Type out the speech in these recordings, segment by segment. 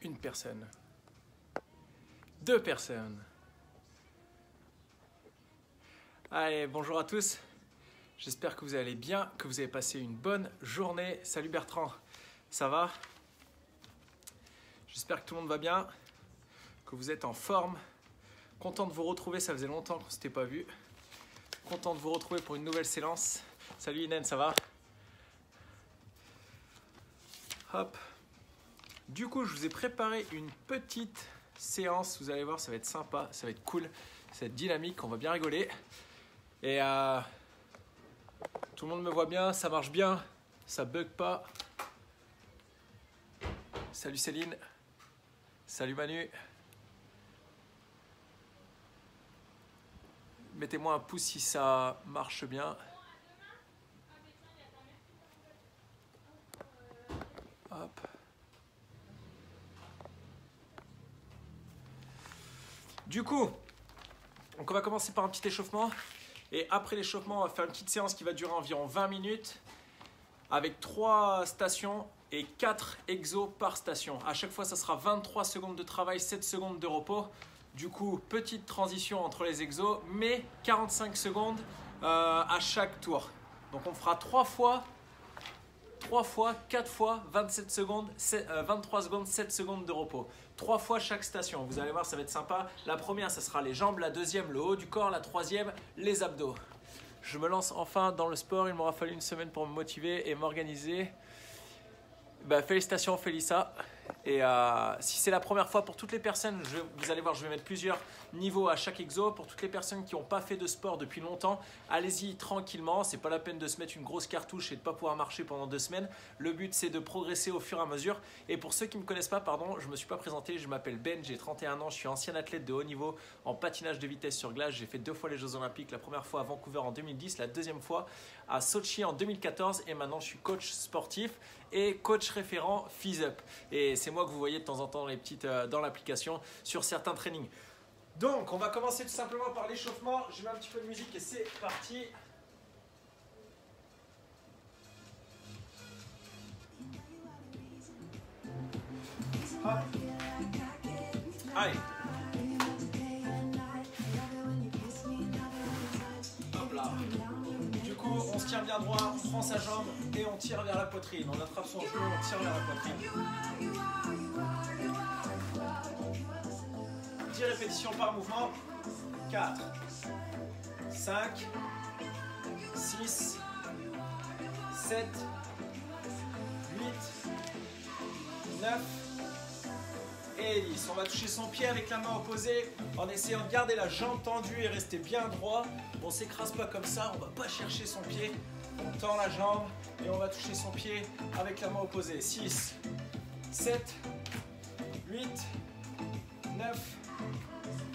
Une personne. Deux personnes. Allez, bonjour à tous. J'espère que vous allez bien, que vous avez passé une bonne journée. Salut Bertrand, ça va? J'espère que tout le monde va bien, que vous êtes en forme. Content de vous retrouver, ça faisait longtemps qu'on ne s'était pas vu. Content de vous retrouver pour une nouvelle séance. Salut Inen, ça va? Hop. Du coup, je vous ai préparé une petite séance. Vous allez voir, ça va être sympa, ça va être cool, ça va être dynamique, on va bien rigoler. Et tout le monde me voit bien, ça marche bien, ça bug pas. Salut Céline, salut Manu. Mettez-moi un pouce si ça marche bien. Hop. Du coup, donc on va commencer par un petit échauffement. Et après l'échauffement, on va faire une petite séance qui va durer environ 20 minutes avec 3 stations et 4 exos par station. À chaque fois, ça sera 23 secondes de travail, 7 secondes de repos. Du coup, petite transition entre les exos, mais 45 secondes à chaque tour. Donc on fera 3 fois, 4 fois, 27 secondes, 23 secondes, 7 secondes de repos. 3 fois chaque station. Vous allez voir, ça va être sympa. La première, ça sera les jambes. La deuxième, le haut du corps. La troisième, les abdos. Je me lance enfin dans le sport. Il m'aura fallu une semaine pour me motiver et m'organiser. Félicitations Félissa. Et si c'est la première fois pour toutes les personnes, vous allez voir, je vais mettre plusieurs niveaux à chaque exo. Pour toutes les personnes qui n'ont pas fait de sport depuis longtemps, allez-y tranquillement. C'est pas la peine de se mettre une grosse cartouche et de ne pas pouvoir marcher pendant 2 semaines. Le but, c'est de progresser au fur et à mesure. Et pour ceux qui ne me connaissent pas, pardon, je ne me suis pas présenté. Je m'appelle Ben, j'ai 31 ans. Je suis ancien athlète de haut niveau en patinage de vitesse sur glace. J'ai fait 2 fois les Jeux Olympiques. La première fois à Vancouver en 2010, la deuxième fois à Sochi en 2014. Et maintenant, je suis coach sportif et coach référent FizzUp. Et c'est moi que vous voyez de temps en temps dans l'application sur certains trainings. Donc, on va commencer tout simplement par l'échauffement. Je mets un petit peu de musique et c'est parti. Hop. Allez. Hop là. Du coup, on se tient bien droit, on prend sa jambe et on tire vers la poitrine. On attrape son genou, on tire vers la poitrine. 10 répétitions par mouvement. 4, 5, 6, 7, 8, 9 et 10. On va toucher son pied avec la main opposée en essayant de garder la jambe tendue et rester bien droit. On ne s'écrase pas comme ça, on ne va pas chercher son pied. On tend la jambe et on va toucher son pied avec la main opposée. 6, 7, 8, 9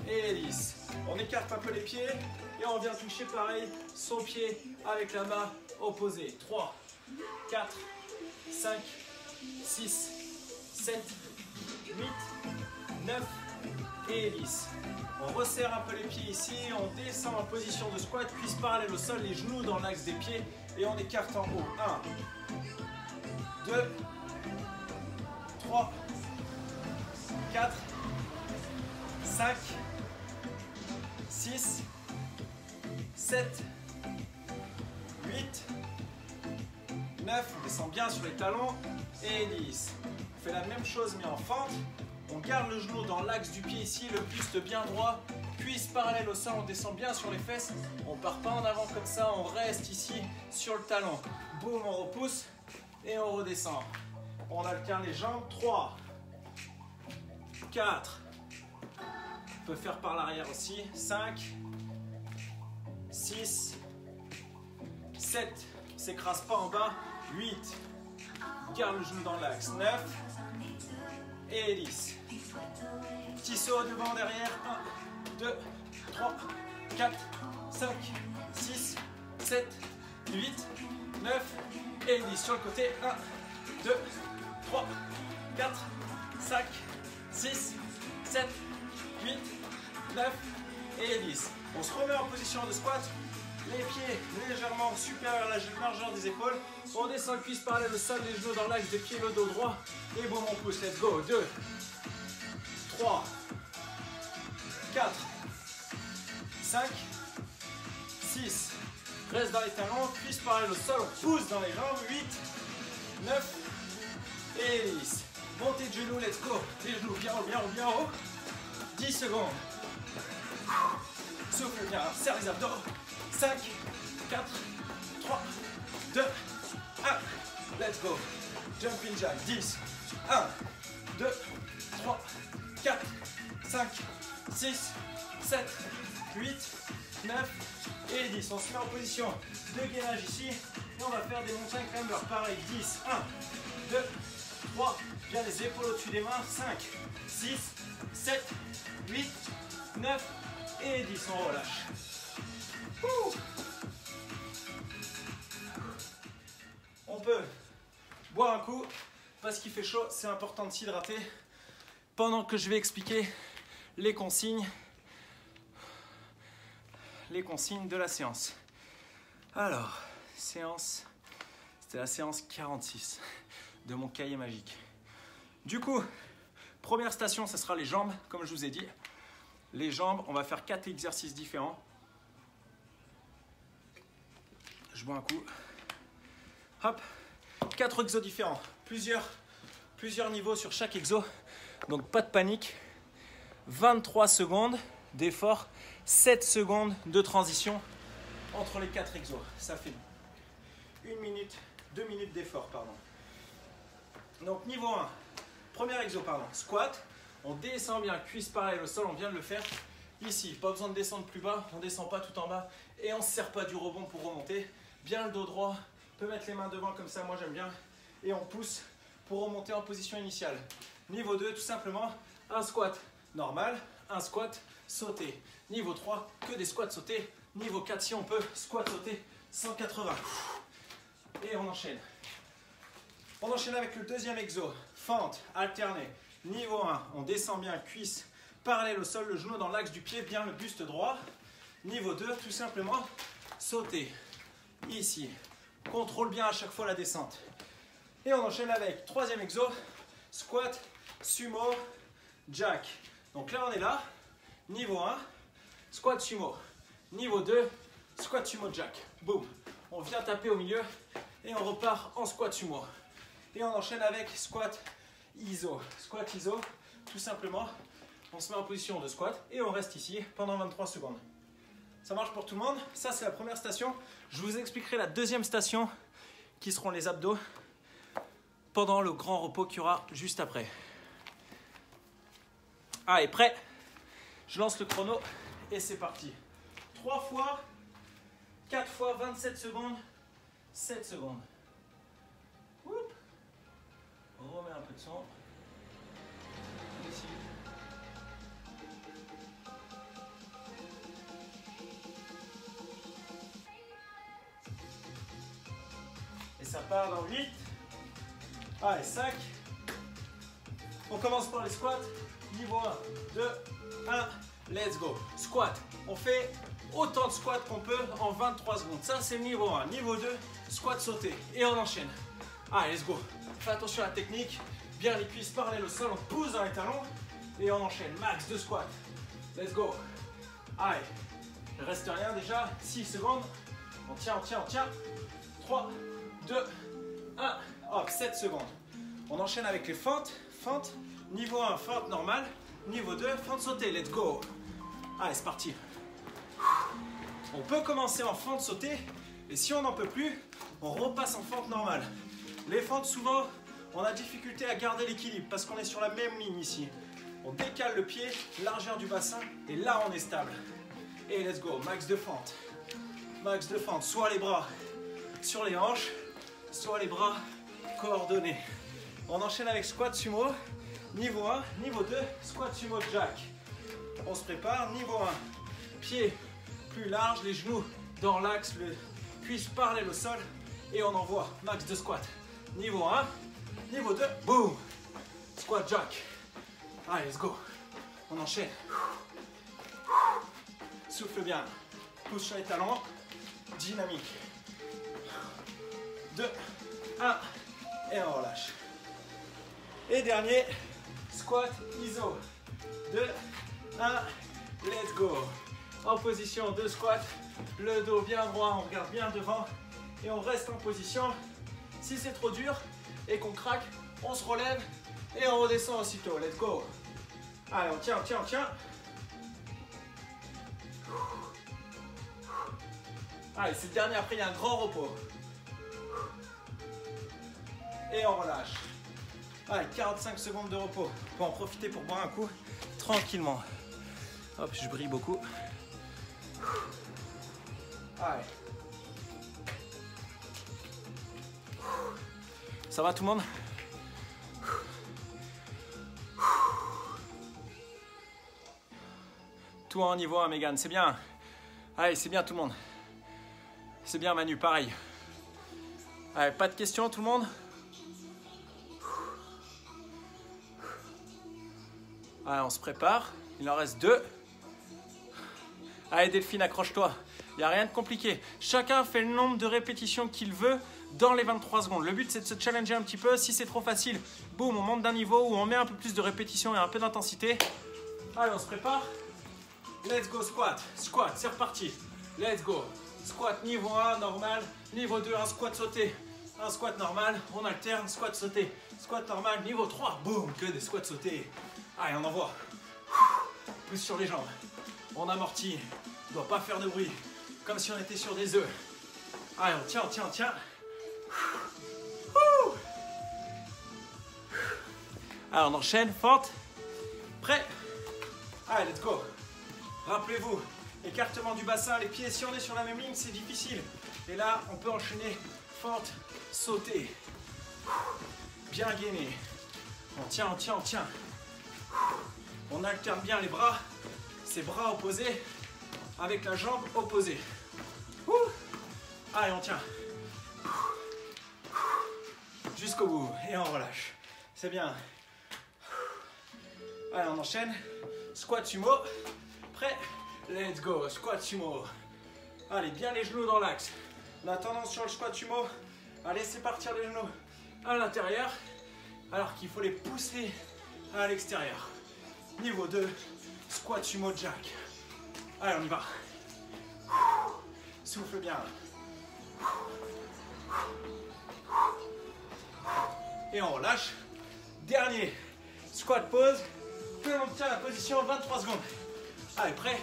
et 10. On écarte un peu les pieds et on vient toucher pareil son pied avec la main opposée. 3, 4, 5, 6, 7, 8, 9 et 10. On resserre un peu les pieds ici, on descend en position de squat, cuisse parallèle au sol, les genoux dans l'axe des pieds et on écarte en haut. 1, 2, 3, 4, 5, 6, 7, 8, 9, on descend bien sur les talons et 10. On fait la même chose mais en fente. On garde le genou dans l'axe du pied ici, le buste bien droit, cuisse parallèle au sol, on descend bien sur les fesses. On part pas en avant comme ça, on reste ici sur le talon. Boum, on repousse et on redescend. On alterne les jambes. 3, 4, on peut faire par l'arrière aussi. 5, 6, 7, on ne s'écrase pas en bas. 8, garde le genou dans l'axe. 9 et 10. Petit saut devant, derrière. 1, 2, 3, 4, 5, 6, 7, 8, 9 et 10. Sur le côté. 1, 2, 3, 4, 5, 6, 7, 8, 9 et 10. On se remet en position de squat. Les pieds légèrement supérieurs à la largeur des épaules. On descend cuisse parallèle au sol, les genoux dans l'axe des pieds, le dos droit. Et boum, on pousse. Let's go. 2, 3, 4, 5, 6. Reste dans les talons, cuisse parallèle au sol, on pousse dans les jambes. 8, 9 et 10. Montée de genoux, let's go. Les genoux bien haut, bien haut, bien haut. 10 secondes. Souffle bien, serre les abdos. 5, 4, 3, 2, 1. Let's go. Jumping jack. 10. 1, 2, 3, 4, 5, 6, 7, 8, 9 et 10. On se met en position de gainage ici. Et on va faire des montagnes climbers. Pareil. 10. 1, 2, 3. Bien les épaules au-dessus des mains. 5, 6, 7, 8, 9 et 10. On relâche. Ouh. On peut boire un coup parce qu'il fait chaud. C'est important de s'hydrater pendant que je vais expliquer les consignes de la séance. Alors, c'était la séance 46 de mon cahier magique. Du coup, première station, ce sera les jambes, comme je vous ai dit. Les jambes, on va faire 4 exercices différents. Je bois un coup. Hop, 4 exos différents. Plusieurs niveaux sur chaque exo. Donc pas de panique. 23 secondes d'effort, 7 secondes de transition entre les 4 exos. Ça fait 1 minute, 2 minutes d'effort, pardon. Donc niveau 1, premier exo, squat. On descend bien, cuisse parallèle au sol, on vient de le faire. Ici, pas besoin de descendre plus bas, on ne descend pas tout en bas et on ne se sert pas du rebond pour remonter. Bien le dos droit, on peut mettre les mains devant comme ça, moi j'aime bien. Et on pousse pour remonter en position initiale. Niveau 2, tout simplement, un squat normal, un squat sauté. Niveau 3, que des squats sautés. Niveau 4, si on peut, squat sauté 180. Et on enchaîne. On enchaîne avec le deuxième exo. Fente alternée. Niveau 1, on descend bien, cuisse parallèle au sol, le genou dans l'axe du pied, bien le buste droit. Niveau 2, tout simplement, sauter. Ici. Contrôle bien à chaque fois la descente. Et on enchaîne avec troisième exo. Squat, sumo, jack. Donc là, on est là. Niveau 1, squat sumo. Niveau 2, squat sumo jack. Boum. On vient taper au milieu et on repart en squat sumo. Et on enchaîne avec squat iso. Squat iso, tout simplement, on se met en position de squat et on reste ici pendant 23 secondes. Ça marche pour tout le monde. Ça, c'est la première station. Je vous expliquerai la deuxième station qui seront les abdos pendant le grand repos qu'il y aura juste après. Allez, prêt? Je lance le chrono et c'est parti. 3 fois, 4 fois, 27 secondes, 7 secondes. Oup. On remet un peu de son. Ici. Et ça part dans 8. Allez, 5. On commence par les squats. Niveau 1, 2, 1, let's go. Squat. On fait autant de squats qu'on peut en 23 secondes. Ça, c'est le niveau 1. Niveau 2, squat sauté. Et on enchaîne. Allez, let's go. Fais attention à la technique. Bien les cuisses parallèles au sol. On pousse dans les talons. Et on enchaîne. Max de squat. Let's go. Allez. Il ne reste rien déjà. 6 secondes. On tient, on tient, on tient. 3, 2, 1. Hop, 7 secondes. On enchaîne avec les fentes. Fente. Niveau 1, fente normale. Niveau 2, fente sautée. Let's go. Allez, c'est parti. On peut commencer en fente sautée. Et si on n'en peut plus, on repasse en fente normale. Les fentes, souvent, on a difficulté à garder l'équilibre parce qu'on est sur la même ligne ici. On décale le pied, largeur du bassin. Et là, on est stable. Et let's go. Max de fente. Max de fente. Soit les bras sur les hanches, soit les bras coordonnés. On enchaîne avec squat sumo. Niveau 1, niveau 2, squat sumo jack. On se prépare. Niveau 1, pied plus large, les genoux dans l'axe, le cuisse parallèle au sol. Et on envoie max de squat. Niveau 1, niveau 2, boum. Squat jack. Allez, let's go. On enchaîne. Souffle bien. Pousse sur les talons. dynamique. 2, 1, et on relâche. Et dernier, squat iso. 2, 1, let's go. En position de squat, le dos bien droit, on regarde bien devant et on reste en position. Si c'est trop dur et qu'on craque, on se relève et on redescend aussitôt. Let's go. Allez, on tient, on tient, on tient. Allez, c'est le dernier, après il y a un grand repos. Et on relâche. Allez, 45 secondes de repos. On peut en profiter pour boire un coup tranquillement. Hop, je brille beaucoup. Allez. Ça va tout le monde? Tout en niveau 1, Mégane, c'est bien. Allez, c'est bien tout le monde. C'est bien Manu, pareil. Allez, pas de questions tout le monde? Allez, on se prépare. Il en reste 2. Allez Delphine, accroche-toi. Il n'y a rien de compliqué. Chacun fait le nombre de répétitions qu'il veut dans les 23 secondes. Le but, c'est de se challenger un petit peu. Si c'est trop facile, boum, on monte d'un niveau où on met un peu plus de répétitions et un peu d'intensité. Allez, on se prépare. Let's go squat. Squat, c'est reparti. Let's go. Squat niveau 1, normal. Niveau 2, un squat sauté. Un squat normal. On alterne, squat sauté. Squat normal. Niveau 3, boum, que des squats sautés. Allez, on envoie. Plus sur les jambes. On amortit. On ne doit pas faire de bruit. Comme si on était sur des œufs. Allez, on tient, on tient, on tient. Allez, on enchaîne. Forte. Prêt? Allez, let's go. Rappelez-vous, écartement du bassin, les pieds, si on est sur la même ligne, c'est difficile. Et là, on peut enchaîner. Forte, sauter. Bien gainé. On tient, on tient, on tient. On alterne bien les bras. Ces bras opposés avec la jambe opposée. Allez, on tient. Jusqu'au bout. Et on relâche. C'est bien. Allez, on enchaîne. Squat sumo. Prêt? Let's go. Squat sumo. Allez, bien les genoux dans l'axe. La tendance sur le squat sumo à laisser partir les genoux à l'intérieur alors qu'il faut les pousser à l'extérieur. Niveau 2, squat sumo jack. Allez, on y va. Souffle bien. Et on relâche. Dernier, squat pause. Puis on tient la position 23 secondes. Allez, prêt?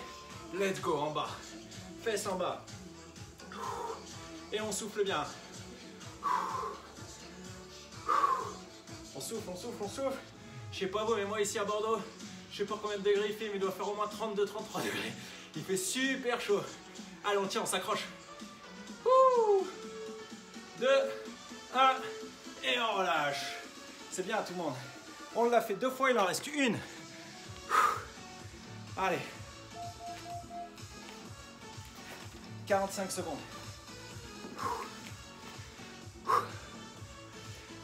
Let's go, en bas. Fesses en bas. Et on souffle bien. On souffle, on souffle, on souffle. Je sais pas vous, mais moi ici à Bordeaux, je sais pas combien de degrés il fait, mais il doit faire au moins 32-33 degrés. Il fait super chaud. Allez, on tient, on s'accroche. 2, 1, et on relâche. C'est bien tout le monde. On l'a fait 2 fois, il en reste une. Allez. 45 secondes.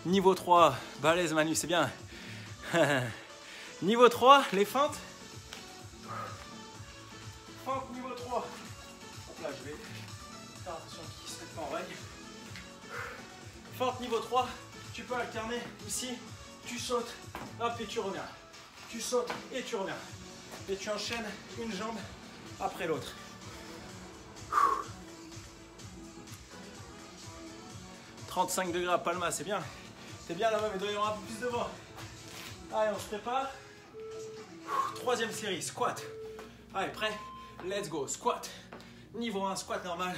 Niveau 3, balèze Manu, c'est bien. Niveau 3, les feintes. Fente niveau 3. Hop là, je vais faire attention qu'il se mette pas en règle. Fente niveau 3, tu peux alterner ici, tu sautes, hop et tu reviens. Tu sautes et tu reviens. Et tu enchaînes une jambe après l'autre. « 35 degrés à Palma, c'est bien. C'est bien là-bas, mais il doit y avoir un peu plus de vent. Allez, on se prépare. 3e série, squat. Allez, prêt? Let's go, squat. Niveau 1, squat normal.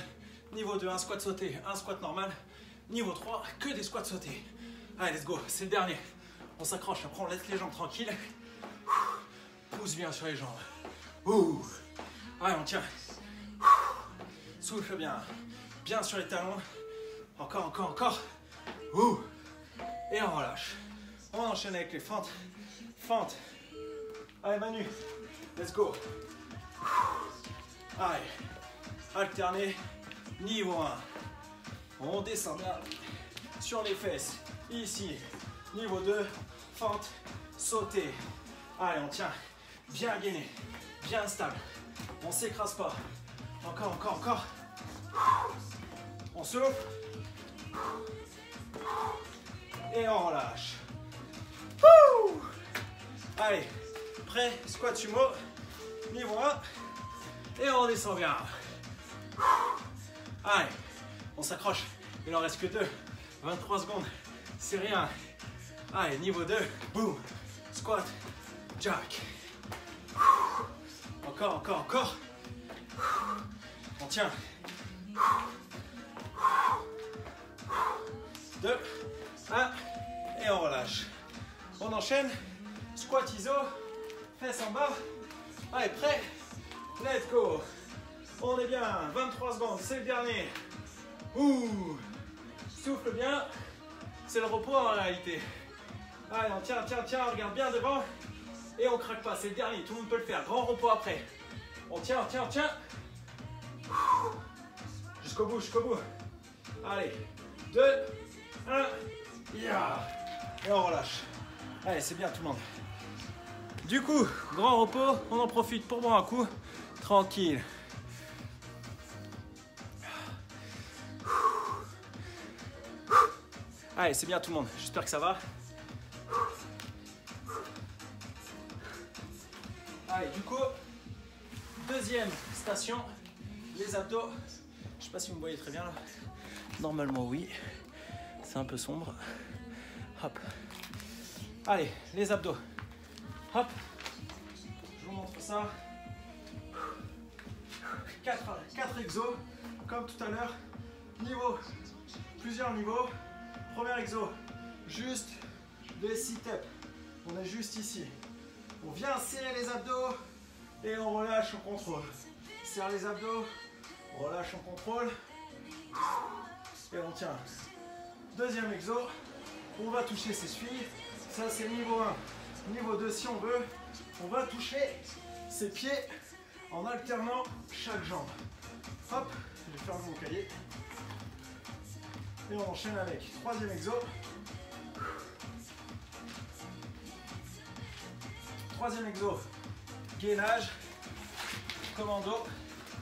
Niveau 2, un squat sauté, un squat normal. Niveau 3, que des squats sautés. Allez, let's go, c'est le dernier. On s'accroche, après on laisse les jambes tranquilles. Pousse bien sur les jambes. Allez, on tient. Souffle bien. Bien sur les talons. Encore, encore, encore. Et on relâche. On enchaîne avec les fentes. Fente. Allez Manu, let's go. Allez, alterner. Niveau 1. On descend bien sur les fesses. Ici. Niveau 2. Fente. Sauter. Allez, on tient. Bien gainé. Bien stable. On ne s'écrase pas. Encore, encore, encore. On souffle. Et on relâche. Wouh! Allez, prêt, squat sumo, niveau 1. Et on redescend bien. Allez, on s'accroche. Il en reste que 2. 23 secondes, c'est rien. Allez, niveau 2, boum, squat, jack. Encore, encore, encore. On tient. 2, 1, et on relâche. On enchaîne. Squat iso, fesses en bas. Allez, prêt? Let's go. On est bien, 23 secondes, c'est le dernier. Ouh. Souffle bien. C'est le repos en réalité. Allez, on tient, tient, tient, on regarde bien devant. Et on craque pas, c'est le dernier, tout le monde peut le faire. Grand repos après. On tient, on tient, on tient. Jusqu'au bout, jusqu'au bout. Allez, 2, 1, yeah. Et on relâche. Allez, c'est bien tout le monde. Du coup, grand repos, on en profite pour boire un coup. Tranquille. Allez, c'est bien tout le monde, j'espère que ça va. Allez, du coup, deuxième station, les abdos. Je ne sais pas si vous me voyez très bien là. Normalement oui, c'est un peu sombre. Hop. Allez, les abdos. Hop. Je vous montre ça. 4 exos, comme tout à l'heure. Plusieurs niveaux. Premier exo, juste des sit-ups. On est juste ici. On vient serrer les abdos et on relâche en contrôle. Serre les abdos, relâche en contrôle et on tient. Deuxième exo, on va toucher ses chevilles. Ça c'est niveau 1. Niveau 2 si on veut, on va toucher ses pieds en alternant chaque jambe. Hop, je vais fermer mon cahier. Et on enchaîne avec troisième exo. Troisième exo, gainage, commando.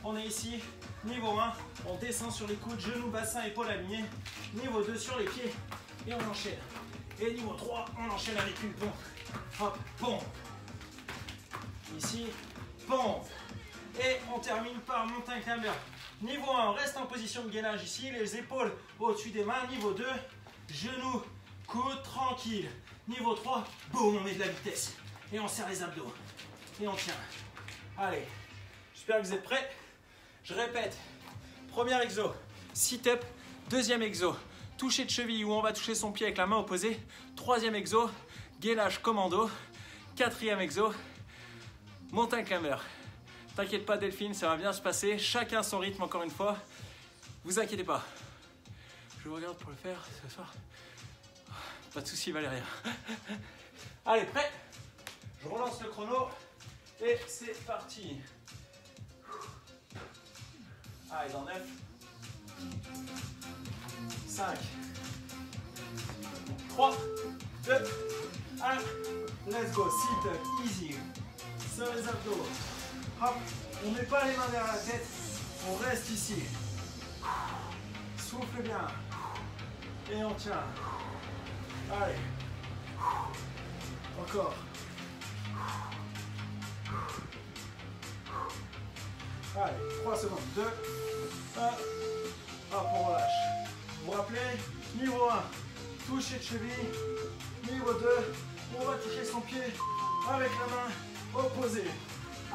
On est ici, niveau 1, on descend sur les coudes, genoux, bassin, épaules alignés. Niveau 2 sur les pieds et on enchaîne. Et niveau 3, on enchaîne avec une pompe. Hop, pompe. Ici, pompe. Et on termine par mountain climber. Niveau 1, on reste en position de gainage ici, les épaules au-dessus des mains. Niveau 2, genoux, coudes, tranquille. Niveau 3, boum, on met de la vitesse. Et on serre les abdos. Et on tient. Allez, j'espère que vous êtes prêts. Je répète. Premier exo, sit-up. Deuxième exo, toucher de cheville où on va toucher son pied avec la main opposée. Troisième exo, gainage commando. Quatrième exo, mountain climber. T'inquiète pas Delphine, ça va bien se passer. Chacun son rythme encore une fois. Vous inquiétez pas. Je vous regarde pour le faire ce soir. Pas de soucis Valéria. Allez, prêt? Je relance le chrono. Et c'est parti. Allez, dans 9. 5. 3. 2. 1. Let's go. Sit easy. Sur les abdos. Hop, on ne met pas les mains derrière la tête, on reste ici. Souffle bien. Et on tient. Allez. Encore. Allez, 3 secondes. 2, 1. Hop, on relâche. Vous vous rappelez, niveau 1, toucher de cheville. Niveau 2, on va toucher son pied avec la main opposée.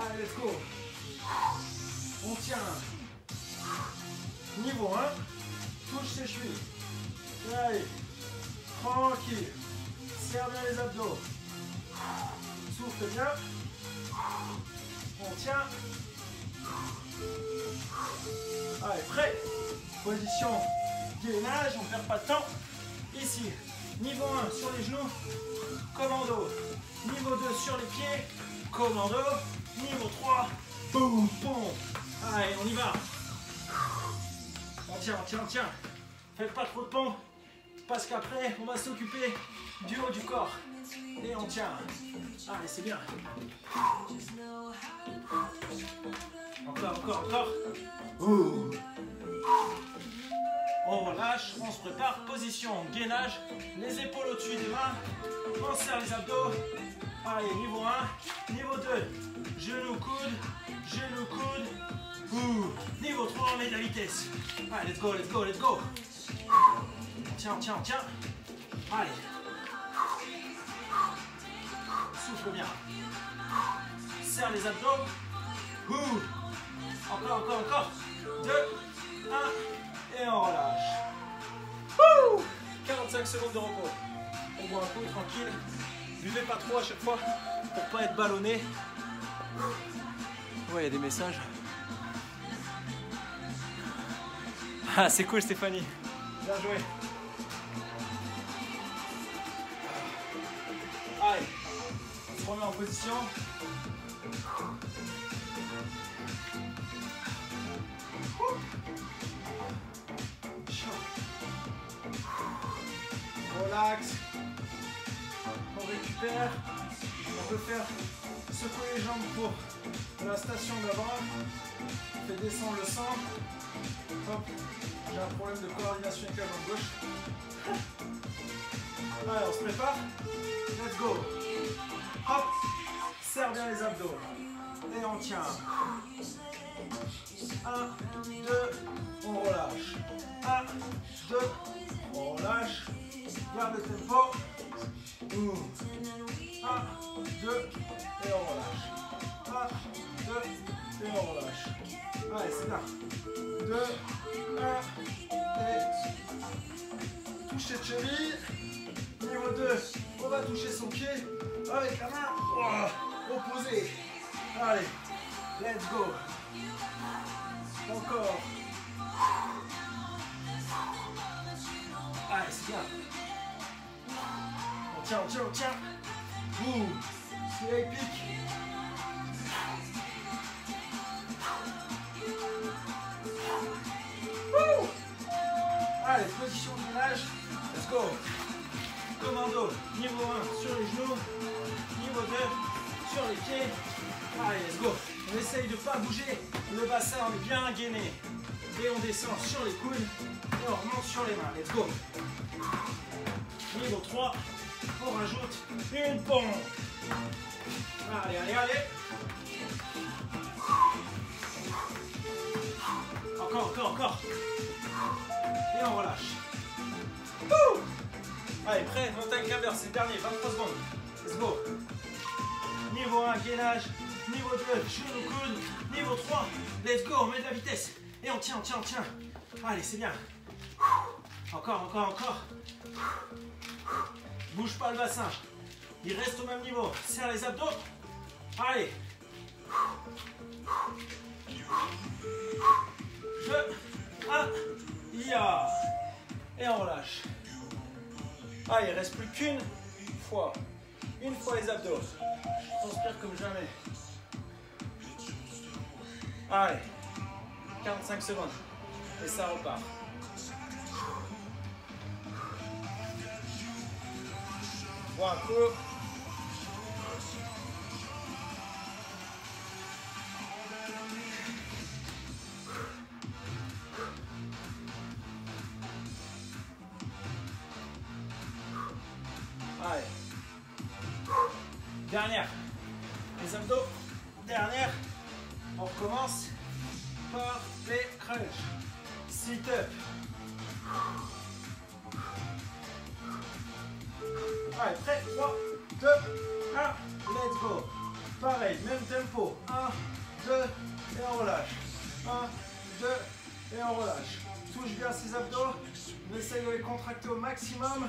Allez, let's go. On tient. Niveau 1, touche ses chevilles. Allez, tranquille. Serre bien les abdos. Souffle bien. On tient. Allez, prêt. Position gainage, on ne perd pas de temps. Ici, niveau 1 sur les genoux, commando. Niveau 2 sur les pieds, commando. Niveau 3, boum, boum. Allez, on y va. On tient, on tient, on tient. Faites pas trop de pompes, parce qu'après, on va s'occuper du haut du corps. Et on tient. Allez, c'est bien. Encore, encore, encore. Ouh. on relâche, on se prépare, position gainage, les épaules au-dessus des mains, on serre les abdos. Allez, niveau 1, niveau 2, genou, coude, genou, coude. Ouh. Niveau 3, on met de la vitesse. Allez, let's go, let's go, let's go. Tiens, tiens, tiens. Allez. Souffle bien. Serre les abdos. Ouh. Encore, encore, encore. 2, 1. Et on relâche. Ouh. 45 secondes de repos. On boit un coup, tranquille. Buvez pas trop à chaque fois pour pas être ballonné. Ouais, il y a des messages. Ah, c'est cool, Stéphanie. Bien joué. Allez, on se remet en position. Relax. On récupère. On peut faire secouer les jambes pour la station d'avant. On fait descendre le sang. Hop. J'ai un problème de coordination avec la jambe gauche. Allez, on se prépare. Let's go. Hop. Serre bien les abdos. Et on tient. 1, 2, on relâche. 1, 2, on relâche. Garde le tempo. 1, 2, et on relâche. 1, 2, et on relâche. Allez, c'est bien. 2, 1, et toucher de cheville. Niveau 2, on va toucher son pied avec la main opposée. Allez, let's go. Encore. Allez, c'est bien. On tient, on tient, on tient. Ouh, c'est épique. Ouh. Allez, position de gainage. Let's go. Commando, niveau 1 sur les genoux, niveau 2 sur les pieds. Allez, let's go. On essaye de ne pas bouger le bassin, on est bien gainé. Et on descend sur les coudes et on remonte sur les mains. Let's go. Niveau 3, on rajoute une pompe. Allez, allez, allez. Encore, encore, encore. Et on relâche. Ouh. Allez, prêt, montagne claveur, c'est le dernier, 23 secondes. Let's go. Niveau 1, gainage. Niveau 2, genou, coude. Niveau 3, let's go, on met de la vitesse. Et on tient, on tient, on tient. Allez, c'est bien. Encore, encore, encore. Bouge pas le bassin. Il reste au même niveau. Serre les abdos. Allez. 2, 1. Ya. Et on relâche. Allez, il ne reste plus qu'une fois. Une fois les abdos. Je transpire comme jamais. Allez. 45 secondes. Et ça repart. Bon, un coup. Allez. Dernière. Les abdos. Dernière. On recommence par les crunch. Sit-up. Allez, prêt, 3, 2, 1, let's go. Pareil, même tempo. 1, 2, et on relâche. 1, 2, et on relâche. Touche bien ses abdos. On essaye de les contracter au maximum.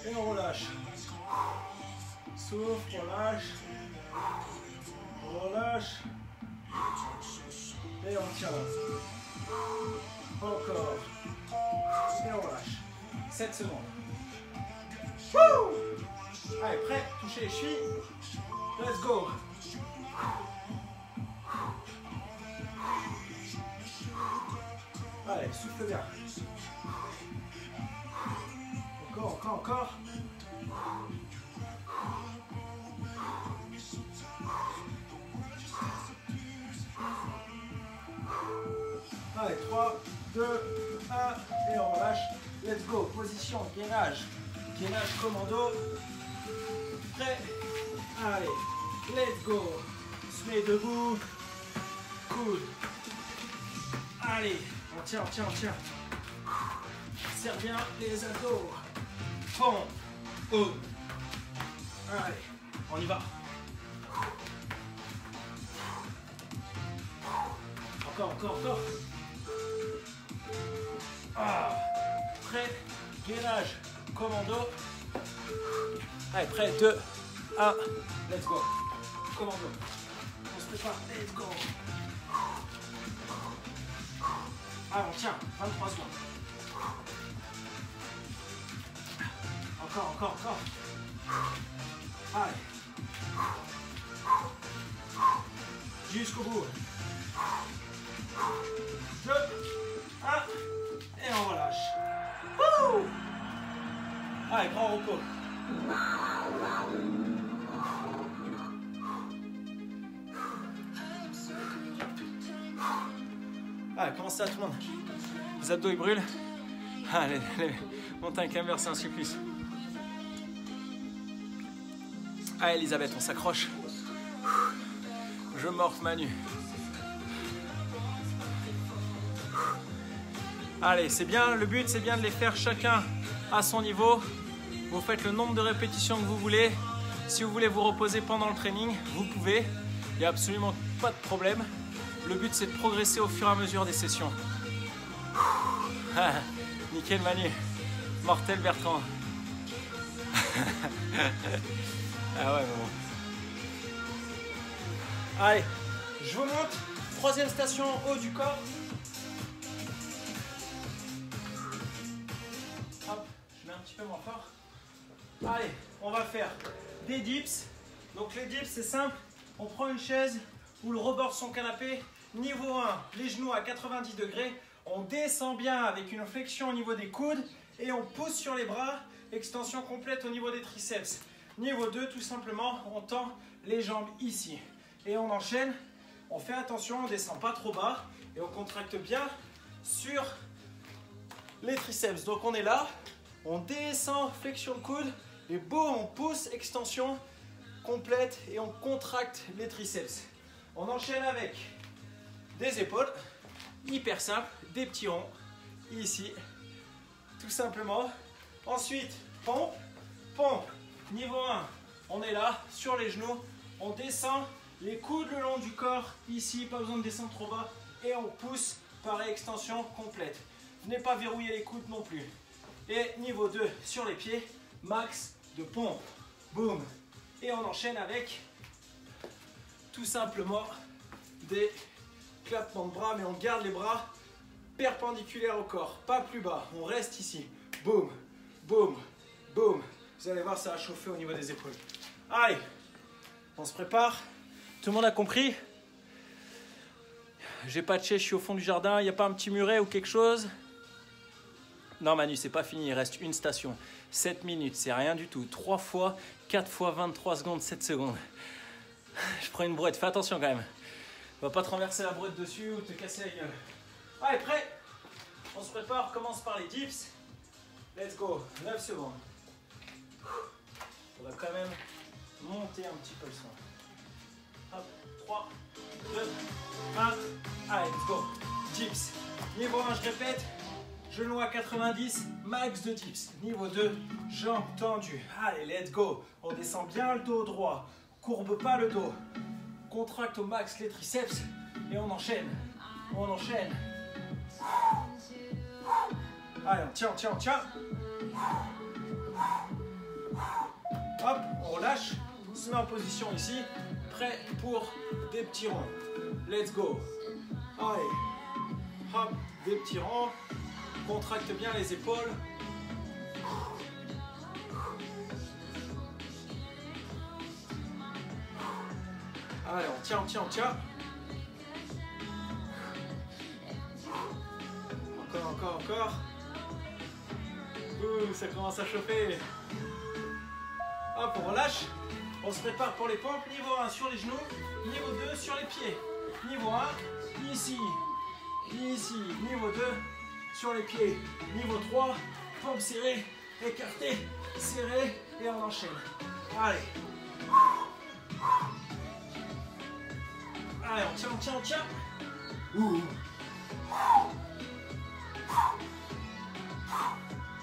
Et on relâche. Souffle, relâche. Relâche. Et on tient. Encore. Et on relâche. 7 secondes. Wouh! Allez, prêt, touchez les chevilles. Let's go. Allez, souffle bien. Encore, encore, encore. Allez, 3, 2, 1, et on relâche. Let's go. Position, gainage. Gainage commando. Prêt. Allez, let's go. Se met debout. Coude. Allez, on tient, on tient, on tient. Serre bien les abdos. Pompe. Oh. Allez, on y va. Encore, encore, encore. Ah. Prêt, gainage, commando. Allez, prêt, 2, 1, let's go. Commando. On se prépare, let's go. Ah, on tient, 23 secondes. Encore, encore, encore. Allez. Jusqu'au bout. 2, 1, et on relâche. Wouh! Allez, grand repos. Allez, comment ça tout le monde? Les abdos ils brûlent. Allez, les montagnes climbers, c'est un supplice. Allez Elisabeth, on s'accroche. Je morphe Manu. Allez, c'est bien, le but c'est bien de les faire chacun à son niveau. Vous faites le nombre de répétitions que vous voulez. Si vous voulez vous reposer pendant le training, vous pouvez. Il n'y a absolument pas de problème. Le but c'est de progresser au fur et à mesure des sessions. Nickel Manu. Mortel Bertrand. Ah ouais, bon. Allez, je vous montre. Troisième station, haut du corps. Hop, je mets un petit peu moins fort. Allez, on va faire des dips. Donc les dips, c'est simple. On prend une chaise ou le rebord de son canapé. Niveau 1, les genoux à 90 degrés. On descend bien avec une flexion au niveau des coudes. Et on pousse sur les bras. Extension complète au niveau des triceps. Niveau 2, tout simplement, on tend les jambes ici. Et on enchaîne. On fait attention, on ne descend pas trop bas. Et on contracte bien sur les triceps. Donc on est là. On descend, flexion de coude. Et boum, on pousse, extension complète. Et on contracte les triceps. On enchaîne avec des épaules. Hyper simple. Des petits ronds. Ici. Tout simplement. Ensuite, pompe. Pompe. Niveau 1, on est là, sur les genoux. On descend les coudes le long du corps. Ici, pas besoin de descendre trop bas. Et on pousse, pareil, extension complète. Venez pas verrouiller les coudes non plus. Et niveau 2, sur les pieds, max de pompe. Boum. Et on enchaîne avec tout simplement des clappements de bras. Mais on garde les bras perpendiculaires au corps. Pas plus bas. On reste ici. Boum, boum, boum. Vous allez voir, ça va chauffer au niveau des épaules. Allez, on se prépare. Tout le monde a compris? J'ai patché, je suis au fond du jardin. Il n'y a pas un petit muret ou quelque chose? Non Manu, c'est pas fini. Il reste une station. 7 minutes, c'est rien du tout. 3 fois, 4 fois 23 secondes, 7 secondes. Je prends une brouette. Fais attention quand même. On va pas te renverser la brouette dessus ou te casser la gueule. Allez, prêt? On se prépare. On commence par les dips. Let's go. 9 secondes. On va quand même monter un petit peu le son. Hop, 3, 2, 1. Allez, let's go. Dips. Niveau 1, je répète. Genoux à 90, max de dips. Niveau 2, jambes tendues. Allez, let's go. On descend bien le dos droit. Courbe pas le dos. Contracte au max les triceps. Et on enchaîne. On enchaîne. Allez, on tient, on tient, on tient. Hop, on relâche, on se met en position ici, prêt pour des petits ronds. Let's go. Allez, hop, des petits ronds, contracte bien les épaules. Allez, on tient, on tient, on tient. Encore, encore, encore. Ouh, ça commence à chauffer. Hop, on relâche. On se prépare pour les pompes. Niveau 1 sur les genoux. Niveau 2 sur les pieds. Niveau 1, ici. Ici. Niveau 2, sur les pieds. Niveau 3, pompe serrée, écartée, serrée et on enchaîne. Allez. Allez, on tient, on tient, on tient.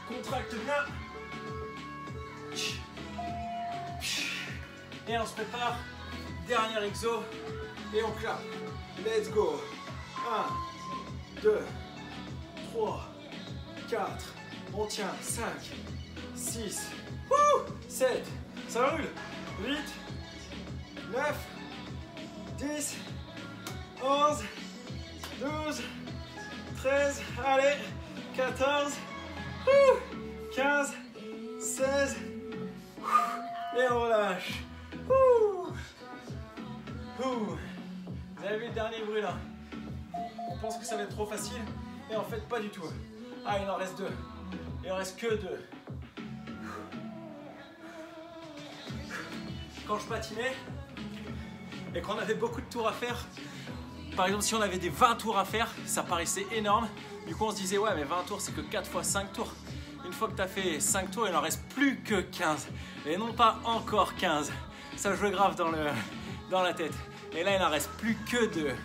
Contracte bien. Et on se prépare. Dernier exo. Et on clappe. Let's go. 1, 2, 3, 4. On tient. 5, 6, 7. Ça roule. 8, 9, 10, 11, 12, 13. Allez. 14, 15, 16. Et on relâche. Vous avez vu le dernier bruit là? On pense que ça va être trop facile et en fait pas du tout. Ah, il en reste 2. Il en reste que 2. Quand je patinais et qu'on avait beaucoup de tours à faire, par exemple si on avait des 20 tours à faire, ça paraissait énorme. Du coup on se disait ouais mais 20 tours c'est que 4 fois 5 tours. Une fois que tu as fait 5 tours, il n'en reste plus que 15. Et non pas encore 15. Ça jouait grave dans la tête. Et là, il n'en reste plus que 2.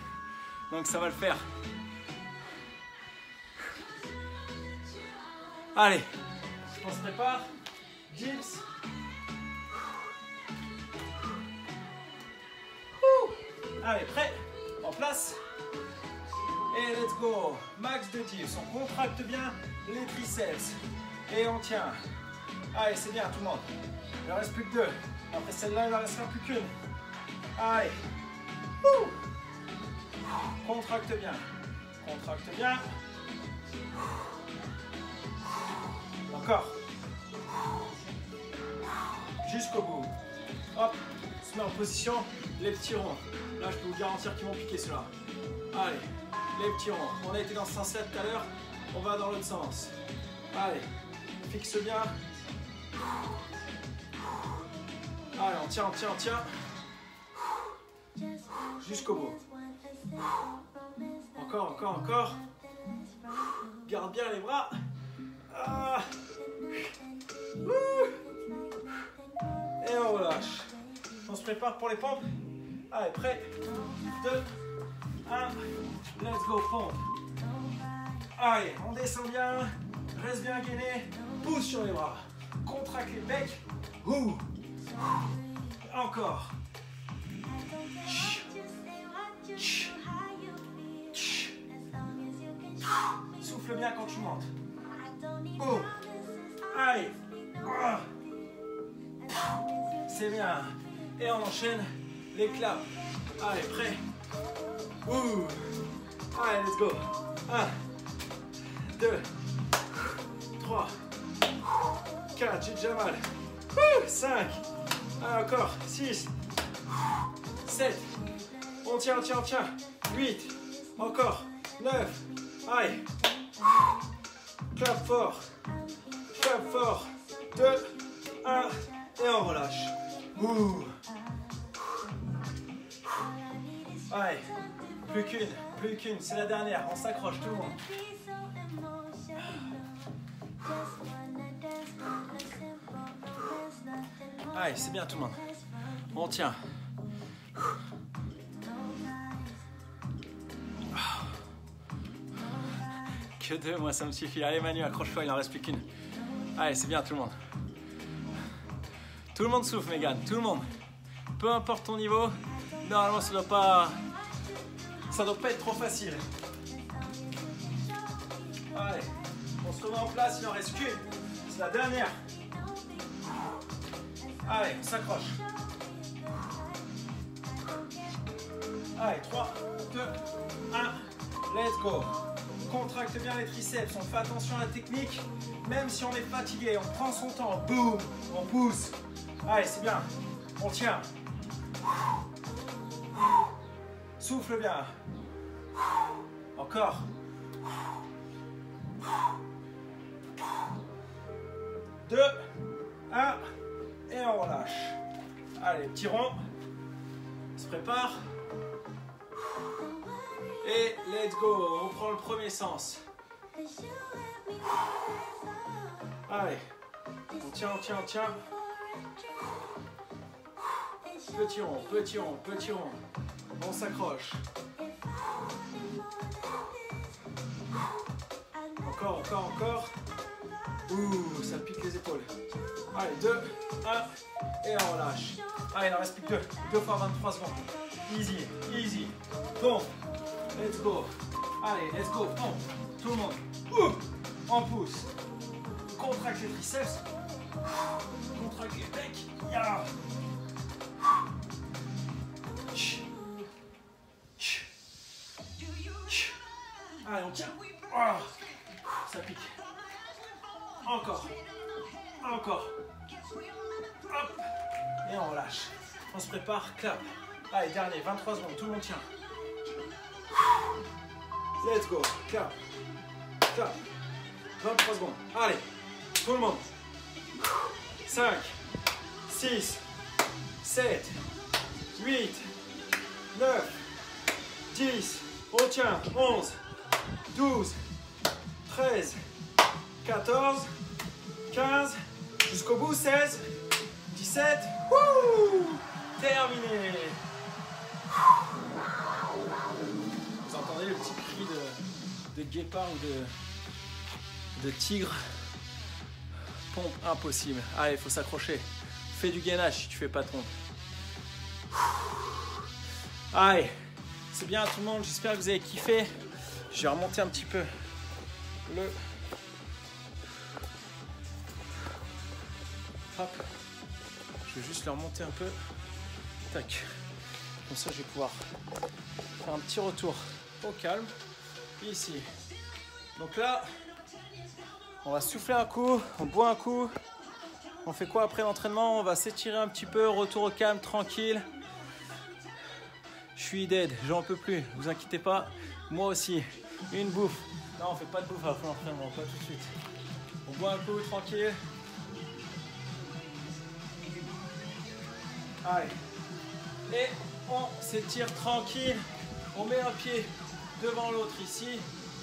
Donc ça va le faire. Allez, on se prépare. Dips. Allez, prêt? En place. Et let's go. Max de dips. On contracte bien les triceps. Et on tient. Allez, c'est bien tout le monde. Il ne reste plus que 2. Après celle-là, il n'en restera plus qu'une. Allez. Contracte bien. Contracte bien. Encore. Jusqu'au bout. Hop. On se met en position. Les petits ronds. Là, je peux vous garantir qu'ils vont piquer ceux-là. Allez. Les petits ronds. On a été dans ce sens-là tout à l'heure. On va dans l'autre sens. Allez. Fixe bien. Allez, on tient, on tient, on tient. Jusqu'au bout. Encore, encore, encore. Garde bien les bras. Ah. Et on relâche. On se prépare pour les pompes. Allez, prêt. 2, 1. Let's go, pompe. Allez, on descend bien. Reste bien gainé. Pousse sur les bras. Contracte les pecs. Encore. Souffle bien quand tu montes. Boum. Allez. C'est bien. Et on enchaîne les claps. Allez, prêt. Allez, let's go. 1, 2, 3, 4, j'ai déjà mal. 5, encore, 6, 7, on tient, on tient, on tient. 8, encore, 9, allez. Clap fort, 2, 1, et on relâche. Allez, plus qu'une, c'est la dernière, on s'accroche tout le monde. Allez, c'est bien tout le monde. On tient. Que 2, moi ça me suffit. Allez Manu, accroche-toi, il n'en reste plus qu'une. Allez, c'est bien tout le monde. Tout le monde souffle, Mégane, tout le monde. Peu importe ton niveau, normalement ça doit pas être trop facile. Allez, on se remet en place, il n'en reste qu'une. C'est la dernière. Allez, on s'accroche. Allez, 3, 2, 1, let's go. Contracte bien les triceps, on fait attention à la technique. Même si on est fatigué, on prend son temps. Boum, on pousse. Allez, c'est bien. On tient. Souffle bien. Encore. 2, 1, et on relâche. Allez, petit rond. On se prépare. Et let's go. On prend le premier sens. Allez, on tient, on tient, on tient. Petit rond, petit rond, petit rond. On s'accroche. Encore, encore, encore. Ouh, ça pique les épaules. Allez, 2, 1, et on relâche. Allez, il en reste plus que 2. 2 fois 23 secondes. Easy, easy. Pompe. Let's go. Allez, let's go. Pompe. Tout le monde. On pousse. Contracte les triceps. Contracte les pecs. Yeah. Allez, on tient. Ça pique. Encore. Encore. Hop. Et on relâche. On se prépare. Clap. Allez, dernier. 23 secondes. Tout le monde tient. Let's go. Clap. Clap. 23 secondes. Allez. Tout le monde. 5, 6, 7, 8, 9, 10. On tient. 11, 12, 13, 14, 15, jusqu'au bout, 16, 17, terminé. Vous entendez le petit cri de guépard ou de tigre? Pompe impossible. Allez, il faut s'accrocher. Fais du gainage si tu fais pas de pompe. Allez, c'est bien tout le monde, j'espère que vous avez kiffé. Je vais remonter un petit peu le... Hop. Je vais juste le remonter un peu. Tac. Comme ça, je vais pouvoir faire un petit retour au calme. Ici. Donc là, on va souffler un coup, on boit un coup. On fait quoi après l'entraînement? On va s'étirer un petit peu, retour au calme, tranquille. Je suis dead, j'en peux plus, vous inquiétez pas. Moi aussi. Une bouffe. Non, on fait pas de bouffe après l'entraînement, pas tout de suite. On boit un coup, tranquille. Allez. Et on s'étire tranquille. On met un pied devant l'autre ici.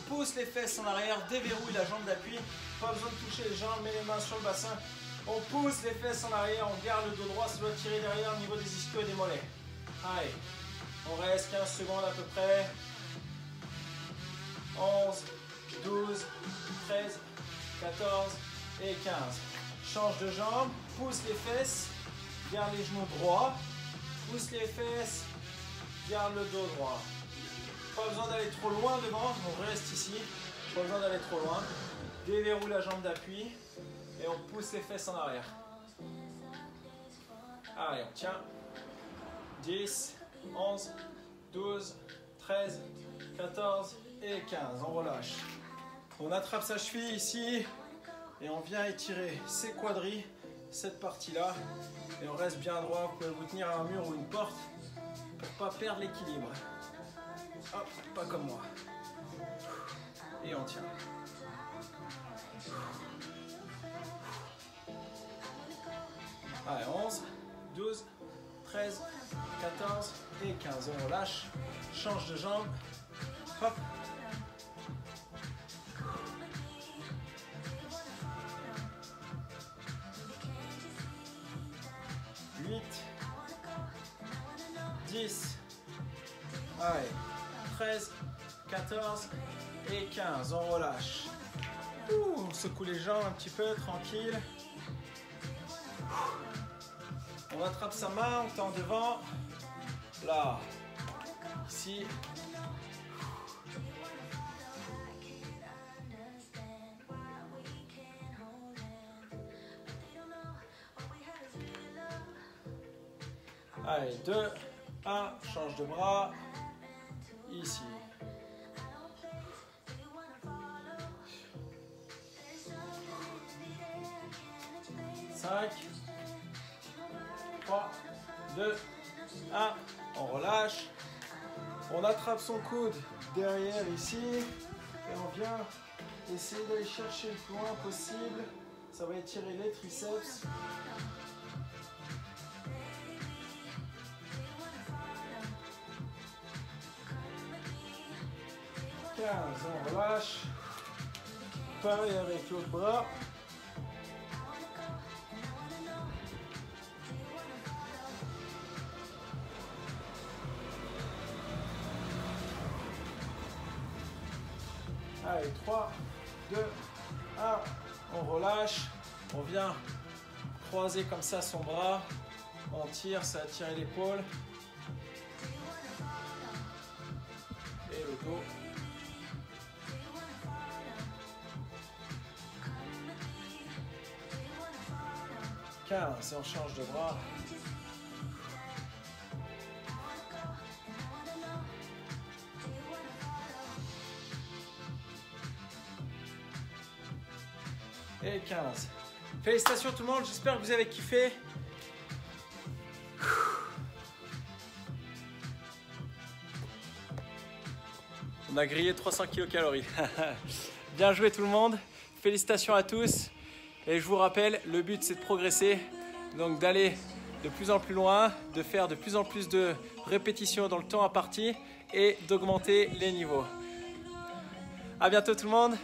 Pousse les fesses en arrière, déverrouille la jambe d'appui. Pas besoin de toucher les jambes, mets les mains sur le bassin. On pousse les fesses en arrière, on garde le dos droit, ça doit tirer derrière au niveau des ischios et des mollets. Allez. On reste 15 secondes à peu près. 11, 12, 13, 14 et 15. Change de jambe, pousse les fesses, garde les genoux droits, pousse les fesses, garde le dos droit. Pas besoin d'aller trop loin devant, on reste ici. Pas besoin d'aller trop loin. Déverrouille la jambe d'appui et on pousse les fesses en arrière. Allez, on tient. 10, 11, 12, 13, 14 et 15. On relâche. On attrape sa cheville ici et on vient étirer ses quadris, cette partie-là. Et on reste bien droit. Vous pouvez vous tenir à un mur ou une porte pour ne pas perdre l'équilibre. Hop, pas comme moi. Et on tient. Allez, 11, 12, 13, 14 et 15. On relâche. Change de jambe. Hop. Huit, 10, allez, 13, 14 et 15. On relâche. On secoue les jambes un petit peu, tranquille. On attrape sa main, on tend devant. Là, ici. Allez, 2, 1, change de bras. Ici. 5, 3, 2, 1. On relâche. On attrape son coude derrière ici. Et on vient essayer d'aller chercher le plus loin possible. Ça va étirer les triceps. 15, on relâche. pareil avec l'autre bras. Allez, 3, 2, 1, on relâche, on vient croiser comme ça son bras, on tire, ça va tirer l'épaule et le dos. 15, et on change de bras. Et 15. Félicitations tout le monde, j'espère que vous avez kiffé. On a grillé 300 kcal. Bien joué tout le monde. Félicitations à tous. Et je vous rappelle, le but c'est de progresser. Donc d'aller de plus en plus loin, de faire de plus en plus de répétitions dans le temps imparti et d'augmenter les niveaux. À bientôt tout le monde.